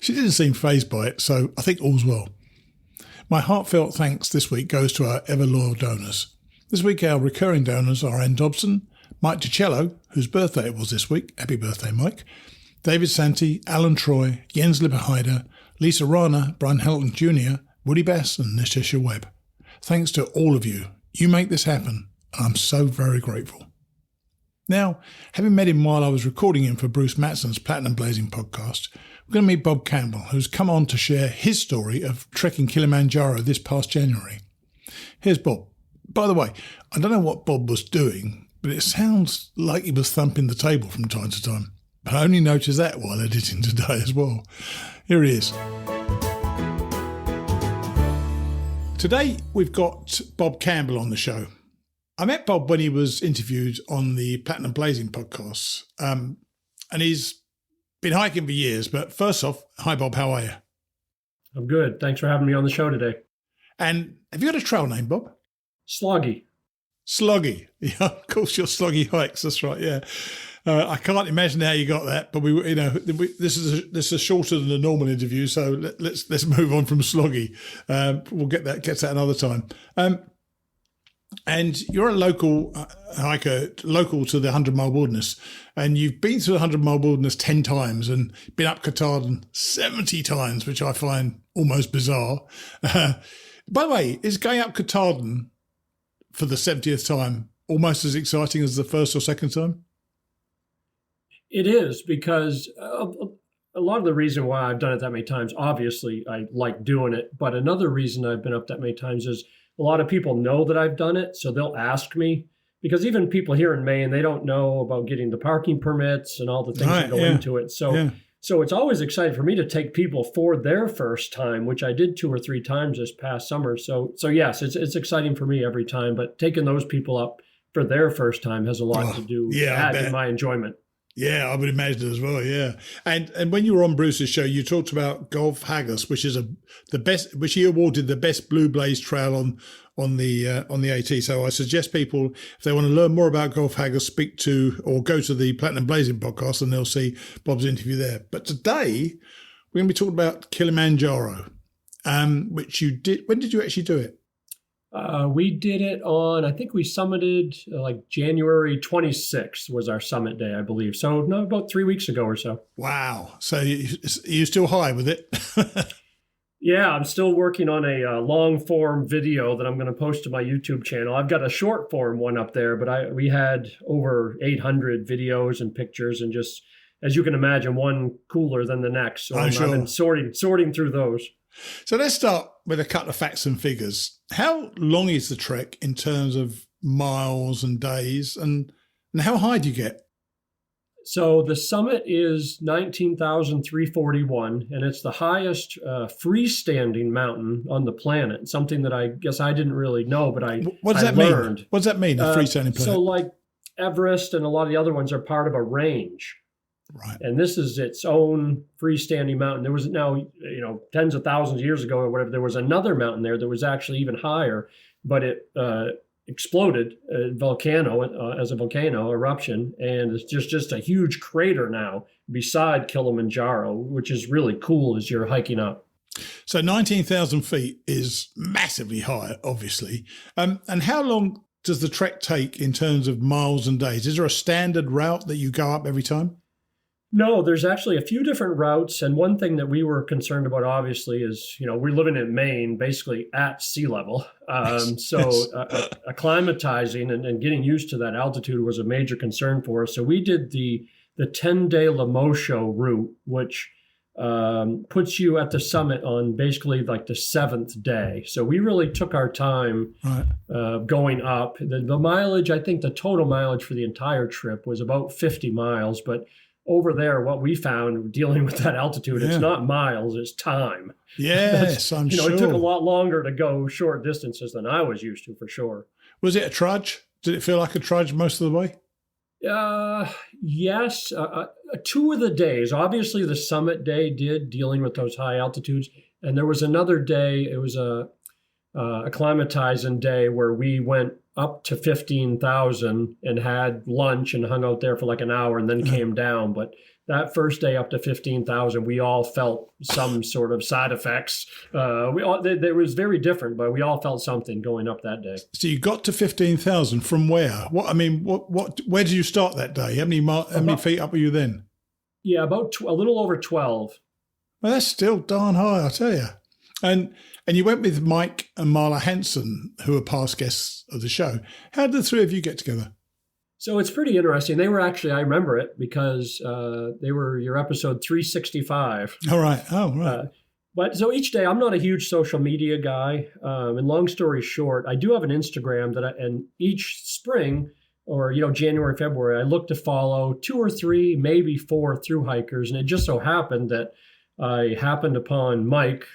She didn't seem fazed by it, so I think all's well. My heartfelt thanks this week goes to our ever-loyal donors. This week our recurring donors are Ann Dobson, Mike DiCello, whose birthday it was this week, happy birthday Mike, David Santi, Alan Troy, Jens Lipperheider, Lisa Rana, Brian Helton Jr., Woody Bass and Natasha Webb. Thanks to all of you. You make this happen, and I'm so very grateful. Now, having met him while I was recording him for Bruce Matson's Platinum Blazing podcast, we're going to meet Bob Campbell, who's come on to share his story of trekking Kilimanjaro this past January. Here's Bob. By the way, I don't know what Bob was doing, but it sounds like he was thumping the table from time to time. But I only noticed that while editing today as well. Here he is. Today, we've got Bob Campbell on the show. I met Bob when he was interviewed on the Platinum Blazing podcast, and he's been hiking for years. But first off, hi Bob, how are you? I'm good. Thanks for having me on the show today. And have you got a trail name, Bob? Sloggy. Sloggy. Yeah, of course, your Sloggy hikes. That's right. Yeah, I can't imagine how you got that, but this is shorter than a normal interview, so let's move on from Sloggy. We'll get that another time. And you're a local hiker, local to the 100-mile wilderness, and you've been to the 100-mile wilderness 10 times and been up Katahdin 70 times, which I find almost bizarre. By the way, is going up Katahdin for the 70th time almost as exciting as the first or second time? It is, because a lot of the reason why I've done it that many times, obviously I like doing it, but another reason I've been up that many times is a lot of people know that I've done it, so they'll ask me, because even people here in Maine, they don't know about getting the parking permits and all the things that go into it. So it's always exciting for me to take people for their first time, which I did 2 or 3 times this past summer. So yes, it's exciting for me every time, but taking those people up for their first time has a lot to do add to my enjoyment. Yeah, I would imagine as well. Yeah, and when you were on Bruce's show, you talked about Golf Haggis, which is the best, which he awarded the best Blue Blaze trail on the AT. So I suggest people, if they want to learn more about Golf Haggis, speak to or go to the Platinum Blazing podcast, and they'll see Bob's interview there. But today we're going to be talking about Kilimanjaro, which you did. When did you actually do it? We did it on, I think we summited like January 26th was our summit day, I believe. So about 3 weeks ago or so. Wow. So you're still high with it? Yeah, I'm still working on a long form video that I'm going to post to my YouTube channel. I've got a short form one up there, but we had over 800 videos and pictures, and just, as you can imagine, one cooler than the next. So I've been sorting through those. So let's start with a couple of facts and figures. How long is the trek in terms of miles and days, and how high do you get? So the summit is 19,341, and it's the highest freestanding mountain on the planet. Something that I guess I didn't really know, but I learned. Mean? What does that mean, a freestanding planet? So like Everest and a lot of the other ones are part of a range. Right. And this is its own freestanding mountain. There was now, tens of thousands of years ago or whatever, there was another mountain there that was actually even higher, but it exploded as a volcano eruption, and it's just a huge crater now beside Kilimanjaro, which is really cool as you're hiking up. So 19,000 feet is massively high, obviously. And how long does the trek take in terms of miles and days? Is there a standard route that you go up every time? No, there's actually a few different routes. And one thing that we were concerned about, obviously, is, we're living in Maine, basically at sea level. Acclimatizing and getting used to that altitude was a major concern for us. So we did the 10-day Lemosho route, which puts you at the summit on basically like the 7th day. So we really took our time going up. The mileage, I think the total mileage for the entire trip was about 50 miles, but over there, what we found dealing with that altitude, it's not miles, it's time. Yes, I'm sure. It took a lot longer to go short distances than I was used to, for sure. Was it a trudge? Did it feel like a trudge most of the way? Yes. 2 of the days, obviously the summit day did, dealing with those high altitudes. And there was another day, it was a acclimatizing day where we went up to 15,000 and had lunch and hung out there for like an hour and then came down. But that first day up to 15,000, we all felt some sort of side effects. It was very different, but we all felt something going up that day. So you got to 15,000 from where? Where did you start that day? How many feet up were you then? Yeah, about a little over 12. Well, that's still darn high, I tell you. And you went with Mike and Marla Hansen, who are past guests of the show. How did the three of you get together? So it's pretty interesting. They were actually, I remember it because they were your episode 365. All right. Oh, right. But so each day, I'm not a huge social media guy. And long story short, I do have an Instagram and each spring or, January, February, I look to follow 2 or 3, maybe 4 thru-hikers. And it just so happened that I happened upon Mike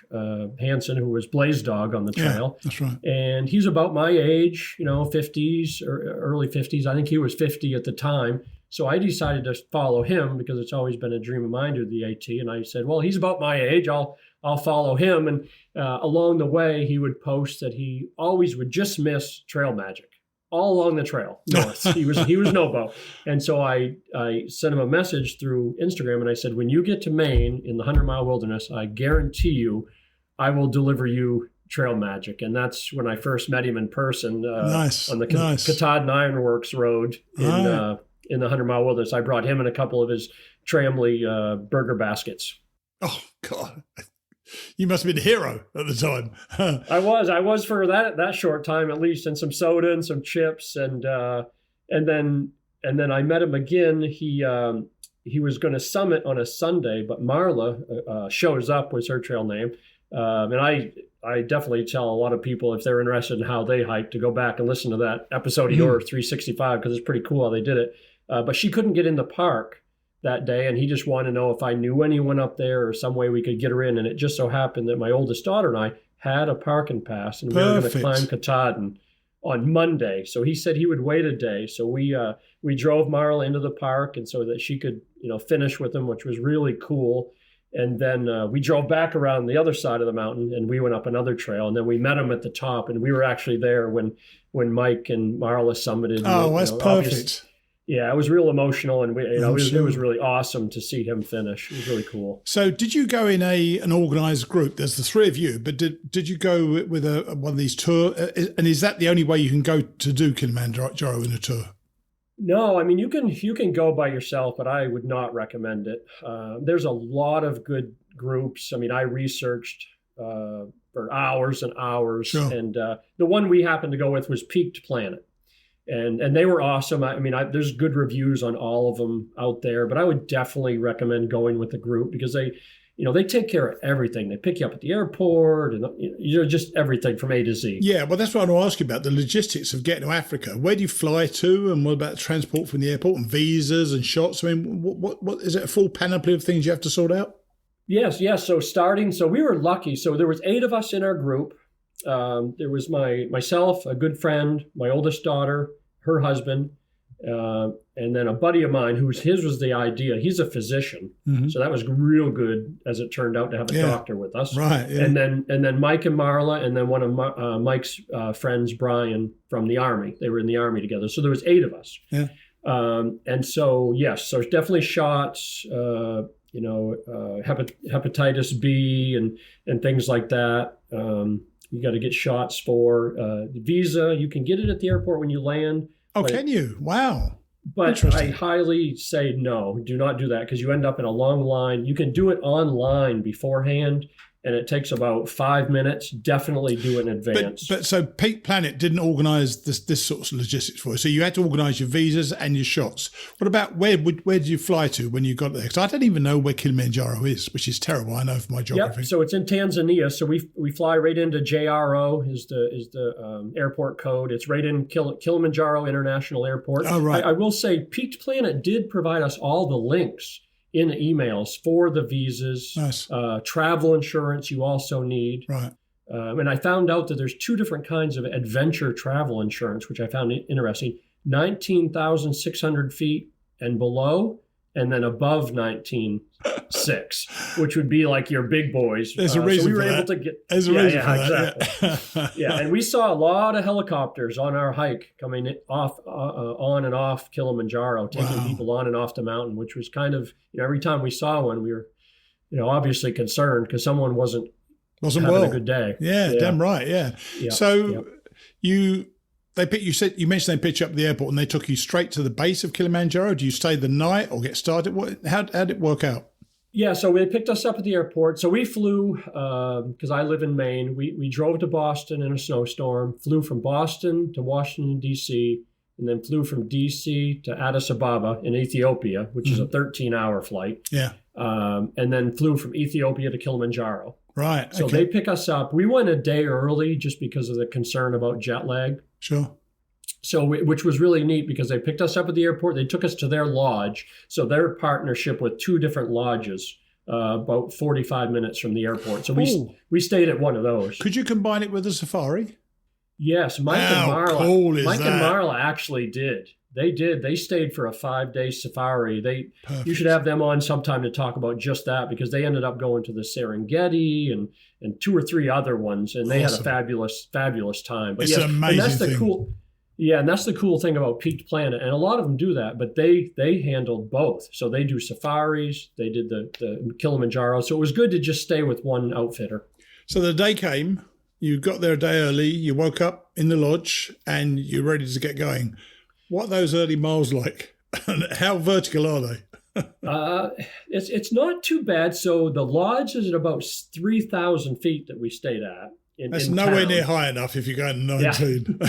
Hansen, who was Blaze Dog on the trail. Yeah, that's right. And he's about my age, 50s or early 50s. I think he was 50 at the time. So I decided to follow him because it's always been a dream of mine to do the AT. And I said, well, he's about my age. I'll follow him. And along the way, he would post that he always would just miss trail magic. All along the trail north. He was Nobo. And so I sent him a message through Instagram and I said, when you get to Maine in the 100-mile wilderness, I guarantee you I will deliver you trail magic. And that's when I first met him in person on the Katahdin Ironworks Road in the 100-mile wilderness. I brought him and a couple of his Tramley burger baskets. Oh, God. You must have been a hero at the time. I was for that short time at least, and some soda and some chips, and then I met him again. He was going to summit on a Sunday, but Marla shows up was her trail name, and I definitely tell a lot of people if they're interested in how they hike to go back and listen to that episode of your 365 because it's pretty cool how they did it. But she couldn't get in the park that day, and he just wanted to know if I knew anyone up there or some way we could get her in. And it just so happened that my oldest daughter and I had a parking pass, and we were going to climb Katahdin on Monday. So he said he would wait a day. So we drove Marla into the park, and so that she could finish with him, which was really cool. And then we drove back around the other side of the mountain, and we went up another trail, and then we met him at the top, and we were actually there when Mike and Marla summited. Oh, that's perfect. Yeah, it was real emotional, and it was really awesome to see him finish. It was really cool. So, did you go in an organised group? There's the 3 of you, but did you go with one of these tours? And is that the only way you can go to do Kilimanjaro in a tour? No, I mean you can go by yourself, but I would not recommend it. There's a lot of good groups. I mean, I researched for hours and hours, sure. And the one we happened to go with was Peaked Planet. And they were awesome. I mean, there's good reviews on all of them out there, but I would definitely recommend going with a group because they take care of everything. They pick you up at the airport and, just everything from A to Z. Yeah, well, that's what I want to ask you about, the logistics of getting to Africa. Where do you fly to, and what about transport from the airport and visas and shots? I mean, what is it, a full panoply of things you have to sort out? Yes. So we were lucky. So there was 8 of us in our group. There was myself, a good friend, my oldest daughter, her husband, and then a buddy of mine his was the idea. He's a physician, so that was real good as it turned out to have a doctor with us. Right. Yeah. And then Mike and Marla, and then one of Mike's friends, Brian, from the Army. They were in the Army together. So there was 8 of us. Yeah. And so yes, so definitely shots. Hepatitis B and things like that. You got to get shots for the visa. You can get it at the airport when you land. Oh, can you? Wow. But I highly say no, do not do that, because you end up in a long line. You can do it online beforehand, and it takes about 5 minutes. Definitely do it in advance. But so Peak Planet didn't organise this sort of logistics for you. So you had to organise your visas and your shots. What about where did you fly to when you got there? Because I don't even know where Kilimanjaro is, which is terrible. I know from my geography. Yep. So it's in Tanzania. So we fly right into JRO is the airport code. It's right in Kilimanjaro International Airport. Oh, right. I will say Peak Planet did provide us all the links in emails for the visas. Nice. Travel insurance you also need. Right. And I found out that there's 2 different kinds of adventure travel insurance, which I found interesting. 19,600 feet and below, and then above 19.6, which would be like your big boys. There's a reason so we were for able that. to get. There's a reason for exactly. that. Yeah, and we saw a lot of helicopters on our hike coming off, on and off Kilimanjaro, taking people on and off the mountain, which was kind of, every time we saw one, we were, obviously concerned because someone wasn't having a good day. Yeah, damn right. Yeah. So you mentioned they picked you up at the airport and they took you straight to the base of Kilimanjaro. Do you stay the night or get started? How did it work out? Yeah, so they picked us up at the airport. So we flew, because I live in Maine, we drove to Boston in a snowstorm, flew from Boston to Washington, D.C., and then flew from D.C. to Addis Ababa in Ethiopia, which is a 13-hour flight. Yeah. And then flew from Ethiopia to Kilimanjaro. Right. So they pick us up. We went a day early just because of the concern about jet lag. Sure. So, which was really neat because they picked us up at the airport. They took us to their lodge. So their partnership with 2 different lodges, about 45 minutes from the airport. So we stayed at one of those. Could you combine it with a safari? Yes, Mike and Marla actually did. They did. They stayed for a 5-day safari. You should have them on sometime to talk about just that, because they ended up going to the Serengeti and 2 or 3 other ones, and they had a fabulous time. But it's an amazing and that's thing. And that's the cool thing about Peaked Planet, and a lot of them do that. But they handled both. So they do safaris. They did the Kilimanjaro. So it was good to just stay with one outfitter. So the day came. You got there a day early. You woke up in the lodge, and you're ready to get going. What are those early miles like? How vertical are they? It's not too bad. So the lodge is at about 3,000 feet that we stayed at. That's nowhere near high enough if you're going to 19.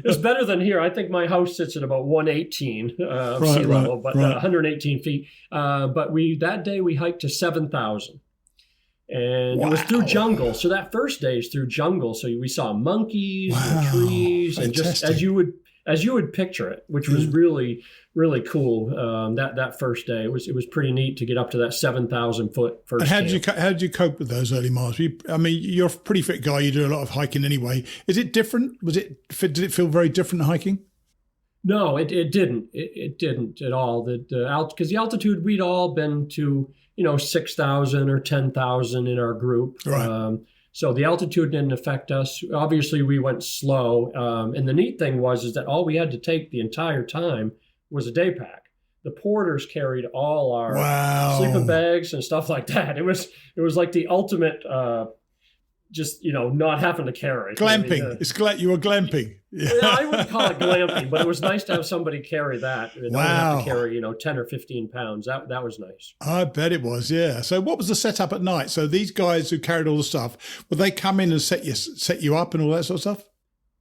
It's better than here. I think my house sits at about 118 sea level, but 118 feet. But that day we hiked to 7,000. And it was through jungle. So that first day is through jungle. So we saw monkeys and trees, and just as you would picture it, which was really, really cool. That first day, it was pretty neat to get up to that 7,000 foot first. And how did you cope with those early miles? You're a pretty fit guy. You do a lot of hiking anyway. Is it different? Did it feel very different hiking? No, it didn't. It didn't at all. Because the altitude we'd all been to, 6,000 or 10,000 in our group. Right. So the altitude didn't affect us. Obviously, we went slow. And the neat thing is that all we had to take the entire time was a day pack. The porters carried all our sleeping bags and stuff like that. It was like the ultimate, not having to carry. Glamping. You were glamping. Yeah, I wouldn't call it glamping, but it was nice to have somebody carry that. And not have to carry, 10 or 15 pounds. That was nice. I bet it was, yeah. So what was the setup at night? So these guys who carried all the stuff, would they come in and set you up and all that sort of stuff?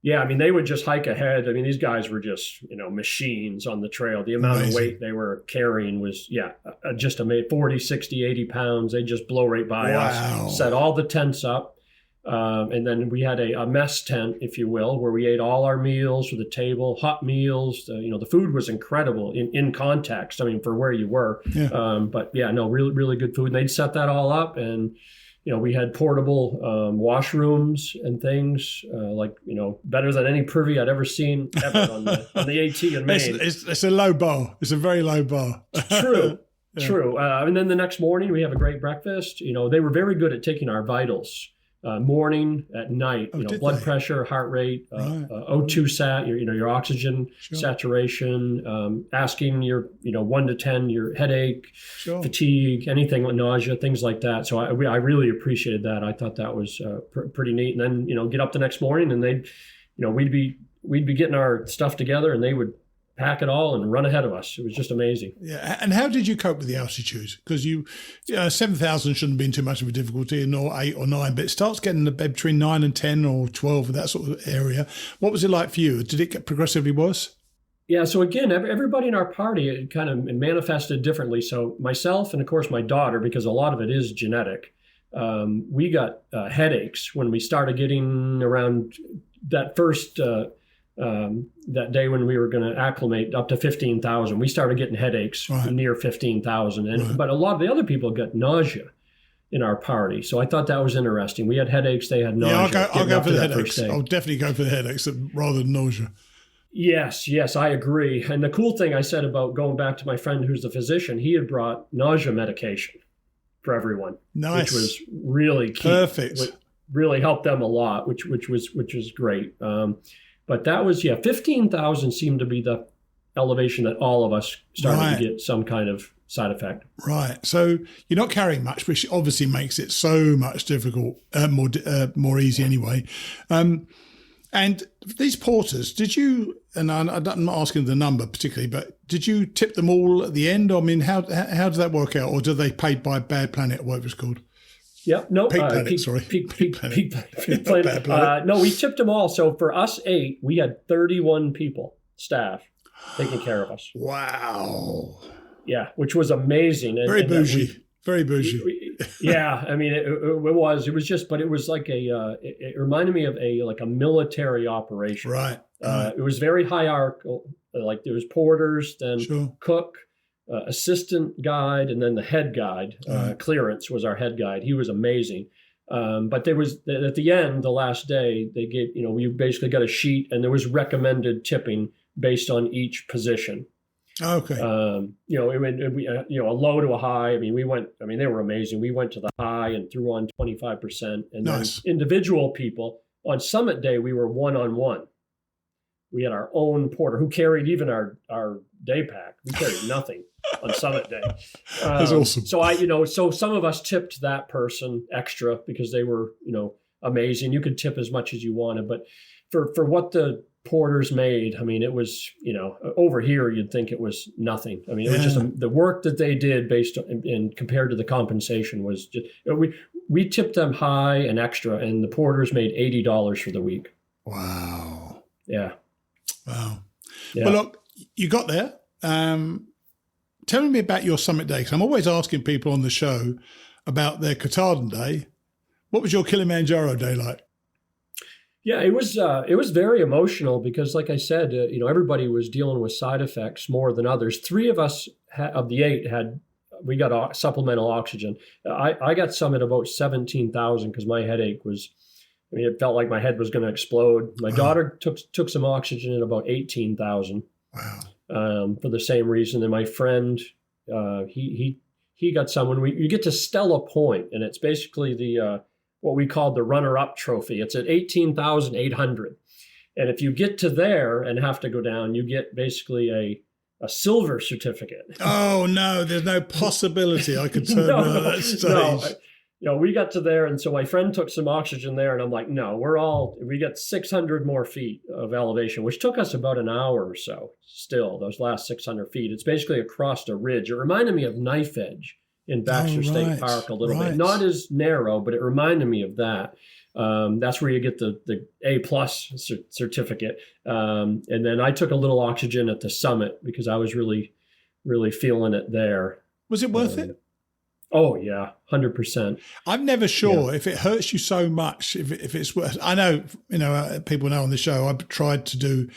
Yeah, I mean, they would just hike ahead. I mean, these guys were just, machines on the trail. The amount of weight they were carrying was, just amazing. 40, 60, 80 pounds. They just blow right by us, set all the tents up. And then we had a mess tent, if you will, where we ate all our meals with a table, hot meals. The food was incredible in context. I mean, for where you were. Yeah. Really, really good food. And they'd set that all up, and we had portable washrooms and things better than any privy I'd ever seen ever on the AT in Maine. It's a low bar. It's a very low bar. True. Yeah. True. And then the next morning we have a great breakfast. They were very good at taking our vitals. Morning, at night, blood pressure, heart rate, O2 your oxygen saturation, asking your, 1 to 10, your headache, fatigue, anything like nausea, things like that. So I really appreciated that. I thought that was pretty neat. And then, get up the next morning and they'd, we'd be getting our stuff together and they would pack it all and run ahead of us. It was just amazing. Yeah. And how did you cope with the altitude? Because 7,000 shouldn't have been too much of a difficulty, nor 8 or 9, but it starts getting between 9 and 10 or 12, that sort of area. What was it like for you? Did it get progressively worse? Yeah. So again, everybody in our party, it kind of manifested differently. So myself and of course my daughter, because a lot of it is genetic, we got headaches when we started getting around that first that day when we were going to acclimate up to 15,000, we started getting headaches near 15,000. But a lot of the other people got nausea in our party. So I thought that was interesting. We had headaches, they had nausea. Yeah, I'll go for the headaches. I'll definitely go for the headaches rather than nausea. Yes, I agree. And the cool thing I said about going back to my friend who's the physician, he had brought nausea medication for everyone. Nice. Which was really key. Perfect. Really helped them a lot, which was great. But that was, 15,000 seemed to be the elevation that all of us started to get some kind of side effect. Right. So you're not carrying much, which obviously makes it so much difficult, more easy anyway. And these porters, did you, and I'm not asking the number particularly, but did you tip them all at the end? I mean, how did that work out? Or do they paid by Bad Planet or whatever it's called? Yeah, no, Peak Planet. Peak Planet. No, we tipped them all. So for us 8, we had 31 people, staff, taking care of us. Wow. Yeah, which was amazing. Very bougie. Very bougie. Yeah, I mean, it was just, but it was like it reminded me of a military operation. Right. It was very hierarchical. Like there was porters, then cook, assistant guide, and then the head guide. Clearance was our head guide. He was amazing. But there was, at the end, the last day, they gave, we basically got a sheet and there was recommended tipping based on each position. Okay. A low to a high. I mean, they were amazing. We went to the high and threw on 25%. And then individual people, on summit day, we were one-on-one. We had our own porter who carried even our day pack. We carried nothing on summit day. That's awesome. So some of us tipped that person extra because they were, amazing. You could tip as much as you wanted, but for what the porters made, I mean, it was, over here, you'd think it was nothing. I mean, it was just the work that they did based on, and compared to the compensation was just, we tipped them high and extra, and the porters made $80 for the week. Wow. Yeah. Wow. Yeah. Well, look, you got there. Tell me about your summit day, because I'm always asking people on the show about their Katahdin day. What was your Kilimanjaro day like? Yeah, it was very emotional because, like I said, everybody was dealing with side effects more than others. 3 of us of the 8 we got supplemental oxygen. I got some at about 17,000 because my headache was, it felt like my head was going to explode. My daughter took some oxygen at about 18,000. Wow. For the same reason. And my friend, he got some when you get to Stella Point, and it's basically the what we called the runner-up trophy. It's at 18,800. And if you get to there and have to go down, you get basically a silver certificate. Oh, no, there's no possibility I could turn that stage. No, we got to there, and so my friend took some oxygen there, and I'm like, no, we got 600 more feet of elevation, which took us about an hour or so still, those last 600 feet. It's basically across a ridge. It reminded me of Knife Edge in Baxter State Park a little bit. Not as narrow, but it reminded me of that. That's where you get the A+ certificate. And then I took a little oxygen at the summit because I was really, really feeling it there. Was it worth it? Oh yeah, 100%. I'm never sure if it hurts you so much. If it's worth. I know, people know on the show. I've tried to do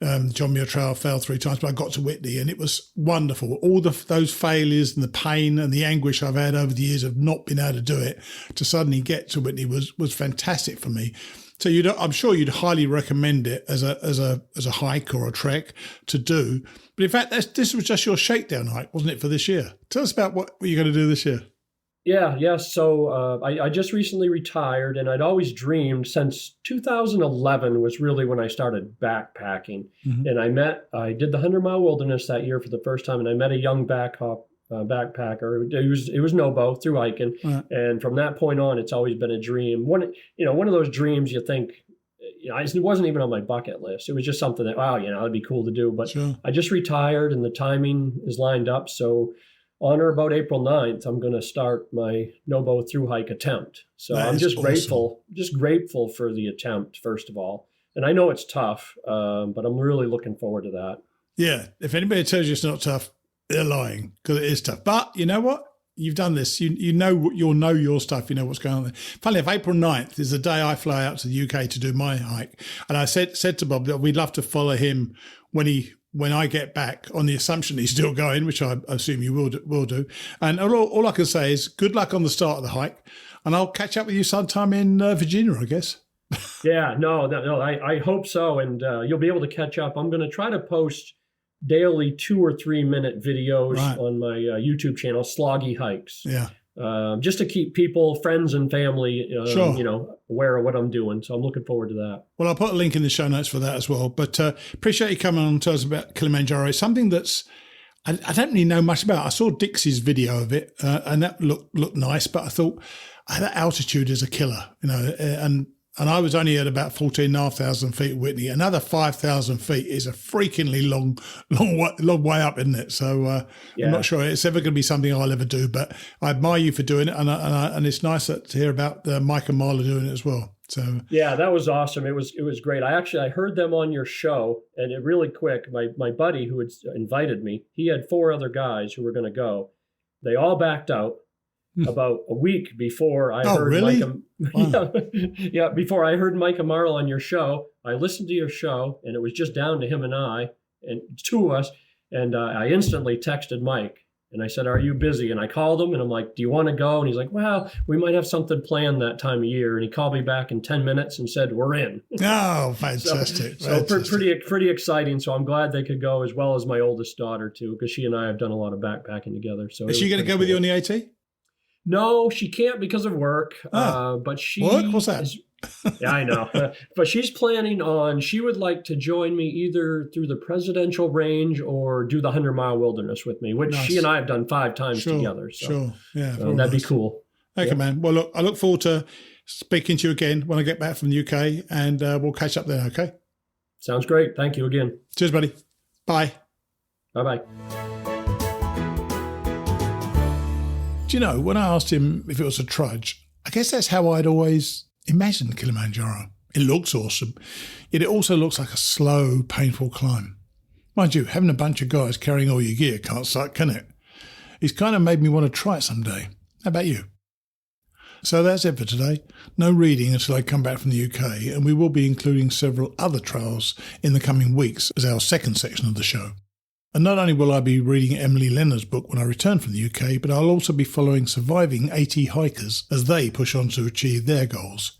John Muir Trail, failed 3 times, but I got to Whitney and it was wonderful. All those failures and the pain and the anguish I've had over the years of not being able to do it, to suddenly get to Whitney was fantastic for me. So I'm sure you'd highly recommend it as a hike or a trek to do. But in fact, this was just your shakedown hike, wasn't it, for this year? Tell us about what you're going to do this year. Yeah. So I just recently retired, and I'd always dreamed since 2011 was really when I started backpacking. Mm-hmm. And I did the 100-mile wilderness that year for the first time, and I met a young backpacker. It was Nobo, through hiking. Right. And from that point on, it's always been a dream. One of those dreams you think, it wasn't even on my bucket list. It was just something that, wow, it'd be cool to do. But sure. I just retired and the timing is lined up. So on or about April 9th, I'm going to start my Nobo thru-hike attempt. So I'm just grateful for the attempt, first of all. And I know it's tough, but I'm really looking forward to that. Yeah. If anybody tells you it's not tough, they're lying, because it is tough. But you know what? You've done this. You'll know your stuff. You know what's going on there. Funnily enough, April 9th is the day I fly out to the UK to do my hike. And I said to Bob that we'd love to follow him when I get back, on the assumption he's still going, which I assume you will do. And all I can say is good luck on the start of the hike. And I'll catch up with you sometime in Virginia, I guess. Yeah, no, I hope so. And you'll be able to catch up. I'm going to try to post daily 2 or 3 minute videos on my YouTube channel, Sloggy Hikes. Yeah. Just to keep people, friends and family, aware of what I'm doing. So I'm looking forward to that. Well, I'll put a link in the show notes for that as well. But appreciate you coming on and tell us about Kilimanjaro. It's something that's, I don't really know much about. I saw Dixie's video of it and that looked nice, but I thought that altitude is a killer, and I was only at about 14,500 feet at Whitney. Another 5,000 feet is a freakingly long way up, isn't it? So I'm not sure it's ever going to be something I'll ever do, but I admire you for doing it. And it's nice to hear about Mike and Marla doing it as well. So yeah, that was awesome. It was great. I heard them on your show, and it really quick. My buddy who had invited me, he had 4 other guys who were going to go. They all backed out. About a week before I heard really? Before I heard Mike and Marla on your show, I listened to your show, and it was just down to him and I, and 2 of us, and I instantly texted Mike, and I said, "Are you busy?" And I called him, and I'm like, "Do you want to go?" And he's like, "Well, we might have something planned that time of year." And he called me back in 10 minutes and said, "We're in." Oh, fantastic! So pretty exciting. So I'm glad they could go, as well as my oldest daughter too, because she and I have done a lot of backpacking together. So is she going to go with you on the AT? No, she can't because of work. But she what? What's that? Yeah, I know. But she's planning on. She would like to join me either through the Presidential Range or do the 100-mile wilderness with me, which she and I have done 5 times together. So, yeah, that'd be cool. Okay, man. Well, look, I look forward to speaking to you again when I get back from the UK, and we'll catch up then. Okay. Sounds great. Thank you again. Cheers, buddy. Bye. Bye. Do you know, when I asked him if it was a trudge, I guess that's how I'd always imagined Kilimanjaro. It looks awesome, yet it also looks like a slow, painful climb. Mind you, having a bunch of guys carrying all your gear can't suck, can it? It's kind of made me want to try it someday. How about you? So that's it for today. No reading until I come back from the UK, and we will be including several other trails in the coming weeks as our second section of the show. And not only will I be reading Emily Leonard's book when I return from the UK, but I'll also be following surviving AT hikers as they push on to achieve their goals.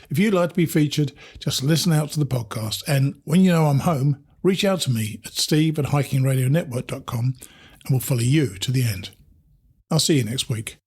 If you'd like to be featured, just listen out to the podcast, and when you know I'm home, reach out to me at steve@hikingradionetwork.com and we'll follow you to the end. I'll see you next week.